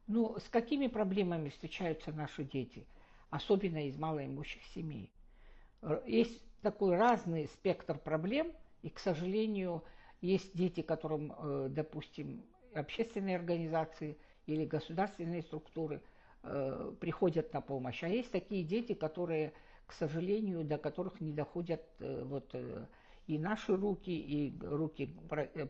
Ну, с какими проблемами встречаются наши дети, особенно из малоимущих семей? Есть такой разный спектр проблем, и, к сожалению, есть дети, которым, допустим, общественные организации или государственные структуры приходят на помощь. А есть такие дети, которые, к сожалению, до которых не доходят и наши руки, и руки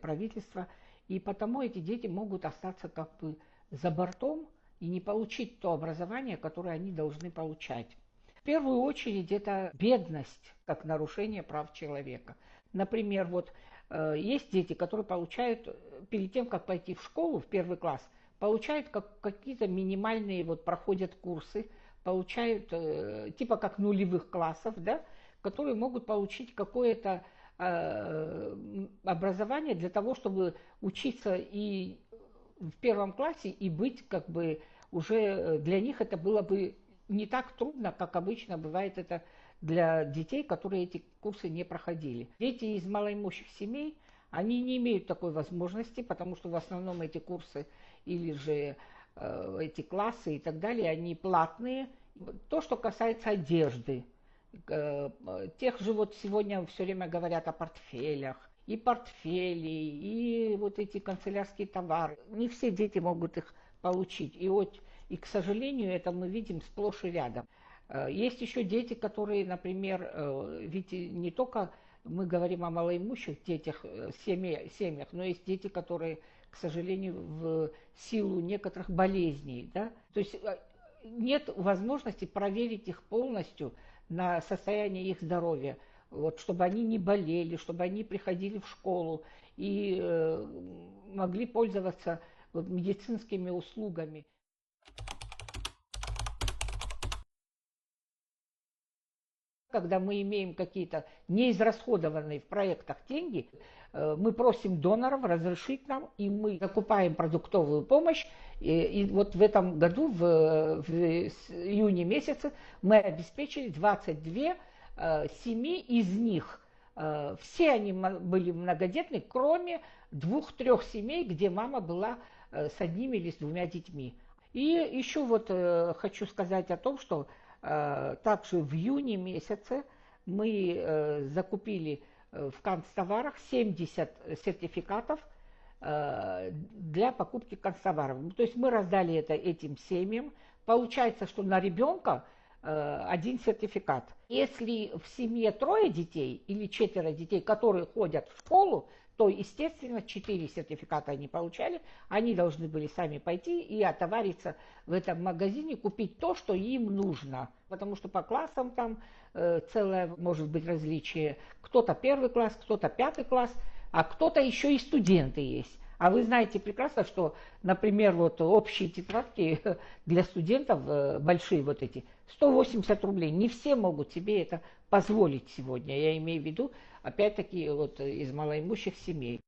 правительства. И потому эти дети могут остаться как бы за бортом и не получить то образование, которое они должны получать. В первую очередь это бедность как нарушение прав человека. Например, есть дети, которые получают перед тем, как пойти в школу, в первый класс, получают какие-то минимальные, проходят курсы, получают типа как нулевых классов, да, которые могут получить какое-то образование для того, чтобы учиться и в первом классе и быть как бы уже для них это было бы не так трудно, как обычно бывает это для детей, которые эти курсы не проходили. Дети из малоимущих семей, они не имеют такой возможности, потому что в основном эти курсы или же эти классы и так далее, они платные. То, что касается одежды, тех же сегодня все время говорят о портфелях, и портфели, и вот эти канцелярские товары. Не все дети могут их получить. И, к сожалению, это мы видим сплошь и рядом. Есть еще дети, которые, например, ведь не только мы говорим о малоимущих детях, семьях, но есть дети, которые, к сожалению, в силу некоторых болезней, да, то есть нет возможности проверить их полностью на состояние их здоровья, чтобы они не болели, чтобы они приходили в школу и могли пользоваться медицинскими услугами. Когда мы имеем какие-то неизрасходованные в проектах деньги, мы просим доноров разрешить нам, и мы закупаем продуктовую помощь. И вот в этом году, в июне месяце, мы обеспечили 22 семьи, из них все они были многодетны, кроме 2-3 семей, где мама была с одним или с 2 детьми. И еще хочу сказать о том, что также в июне месяце мы закупили в канцтоварах 70 сертификатов для покупки канцтоваров. То есть мы раздали это этим семьям. Получается, что на ребенка 1 сертификат. Если в семье 3 детей или 4 детей, которые ходят в школу, то, естественно, 4 сертификата они получали. Они должны были сами пойти и отовариться в этом магазине, купить то, что им нужно. Потому что по классам там целое может быть различие. Кто-то 1 класс, кто-то 5 класс, а кто-то еще и студенты есть. А вы знаете прекрасно, что, например, общие тетрадки для студентов, большие эти, 180 рублей. Не все могут себе это позволить сегодня. Я имею в виду, опять-таки, из малоимущих семей.